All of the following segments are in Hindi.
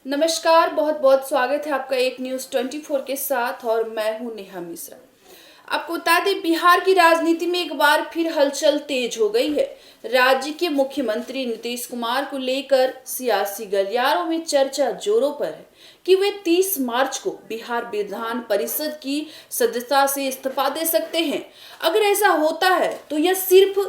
नमस्कार, बहुत बहुत स्वागत है आपका एक न्यूज़ 24 के साथ और मैं हूं नेहा मिश्रा। आपको बता दें, बिहार की राजनीति में एक बार फिर हलचल तेज हो गई है। राज्य के मुख्यमंत्री नीतीश कुमार को लेकर सियासी गलियारों में चर्चा जोरों पर है कि वे 30 मार्च को बिहार विधान परिषद की सदस्यता से इस्तीफा दे सकते हैं। अगर ऐसा होता है तो यह सिर्फ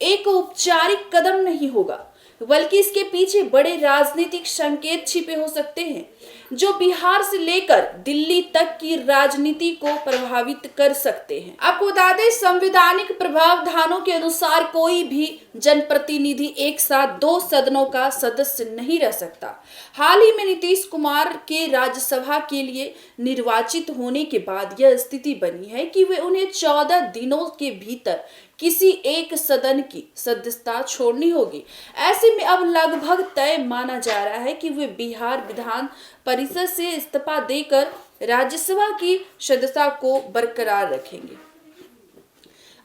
एक औपचारिक कदम नहीं होगा, बल्कि इसके पीछे बड़े राजनीतिक संकेत छिपे हो सकते हैं जो बिहार से लेकर दिल्ली तक की राजनीति को प्रभावित कर सकते हैं। आपको बता दें, संवैधानिक प्रावधानों के अनुसार कोई भी जनप्रतिनिधि एक साथ दो सदनों का सदस्य नहीं रह सकता। हाल ही में नीतीश कुमार के राज्यसभा के लिए निर्वाचित होने के बाद यह स्थिति बनी है कि वे उन्हें 14 दिनों के भीतर किसी एक सदन की सदस्यता छोड़नी होगी। ऐसे में अब लगभग तय माना जा रहा है कि वे बिहार विधान परिषद से इस्तीफा देकर राज्यसभा की सदस्यता को बरकरार रखेंगे।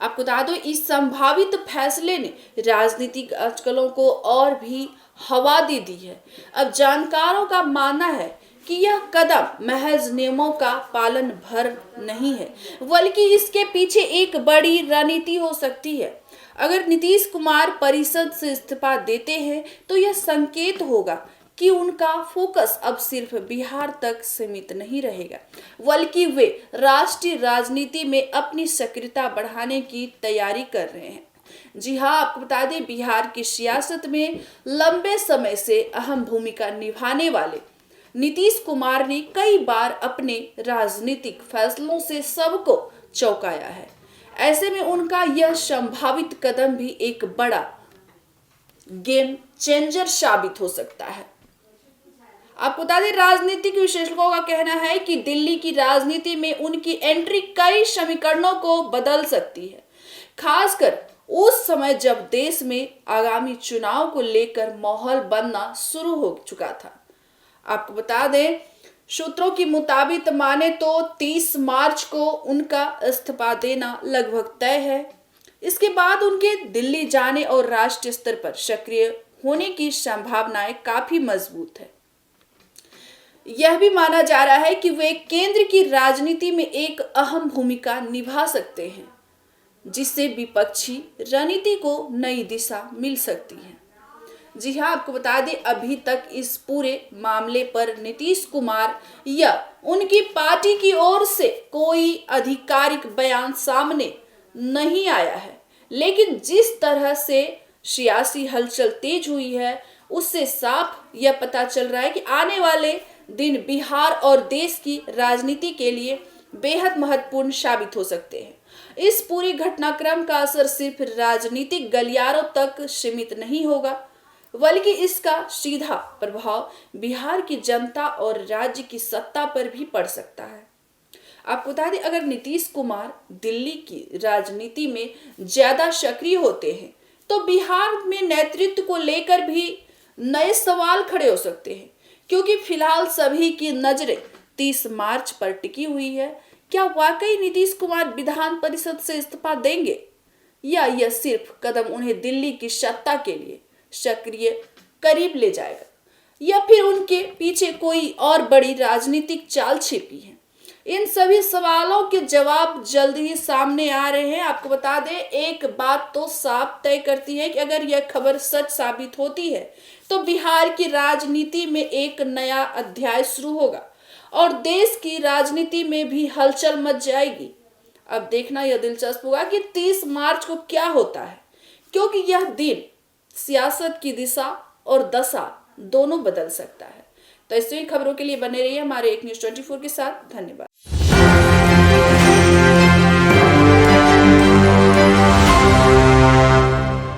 आपको बता दो, इस संभावित फैसले ने राजनीतिक अटकलों को और भी हवा दे दी है। अब जानकारों का मानना है कि यह कदम महज नियमों का पालन भर नहीं है, बल्कि इसके पीछे एक बड़ी रणनीति हो सकती है। अगर नीतीश कुमार परिषद से इस्तीफा देते हैं तो यह संकेत होगा कि उनका फोकस अब सिर्फ बिहार तक सीमित नहीं रहेगा, बल्कि वे राष्ट्रीय राजनीति में अपनी सक्रियता बढ़ाने की तैयारी कर रहे हैं। जी हाँ, आपको बता दें, बिहार की सियासत में लंबे समय से अहम भूमिका निभाने वाले नीतीश कुमार ने कई बार अपने राजनीतिक फैसलों से सबको चौंकाया है। ऐसे में उनका यह संभावित कदम भी एक बड़ा गेम चेंजर साबित हो सकता है। आपको बता दें, राजनीतिक विशेषज्ञों का कहना है कि दिल्ली की राजनीति में उनकी एंट्री कई समीकरणों को बदल सकती है, खासकर उस समय जब देश में आगामी चुनाव को लेकर माहौल बनना शुरू हो चुका था। आपको बता दें, सूत्रों के मुताबिक माने तो 30 मार्च को उनका इस्तीफा देना लगभग तय है। इसके बाद उनके दिल्ली जाने और राष्ट्रीय स्तर पर सक्रिय होने की संभावनाएं काफी मजबूत है। यह भी माना जा रहा है कि वे केंद्र की राजनीति में एक अहम भूमिका निभा सकते हैं, जिससे विपक्षी रणनीति को नई दिशा मिल सकती है। जी हाँ, आपको बता दें, अभी तक इस पूरे मामले पर नीतीश कुमार या उनकी पार्टी की ओर से कोई आधिकारिक बयान सामने नहीं आया है, लेकिन जिस तरह से सियासी हलचल तेज हुई है उससे साफ यह पता चल रहा है कि आने वाले दिन बिहार और देश की राजनीति के लिए बेहद महत्वपूर्ण साबित हो सकते हैं। इस पूरी घटनाक्रम का असर सिर्फ राजनीतिक गलियारों तक सीमित नहीं होगा, बल्कि इसका सीधा प्रभाव बिहार की जनता और राज्य की सत्ता पर भी पड़ सकता है। आपको बता दें, अगर नीतीश कुमार दिल्ली की राजनीति में ज्यादा सक्रिय होते हैं तो बिहार में नेतृत्व को लेकर भी नए सवाल खड़े हो सकते हैं, क्योंकि फिलहाल सभी की नजरें 30 मार्च पर टिकी हुई है। क्या वाकई नीतीश कुमार विधान परिषद से इस्तीफा देंगे, या यह सिर्फ कदम उन्हें दिल्ली की सत्ता के लिए सक्रिय करीब ले जाएगा, या फिर उनके पीछे कोई और बड़ी राजनीतिक चाल छिपी है? इन सभी सवालों के जवाब जल्द ही सामने आ रहे हैं। आपको बता दें, एक बात तो साफ तय करती है कि अगर यह खबर सच साबित होती है तो बिहार की राजनीति में एक नया अध्याय शुरू होगा और देश की राजनीति में भी हलचल मच जाएगी। अब देखना यह दिलचस्प होगा कि 30 मार्च को क्या होता है, क्योंकि यह दिन सियासत की दिशा और दशा दोनों बदल सकता है। तो ऐसी खबरों के लिए बने रहिए हमारे एक न्यूज़ 24 के साथ। धन्यवाद।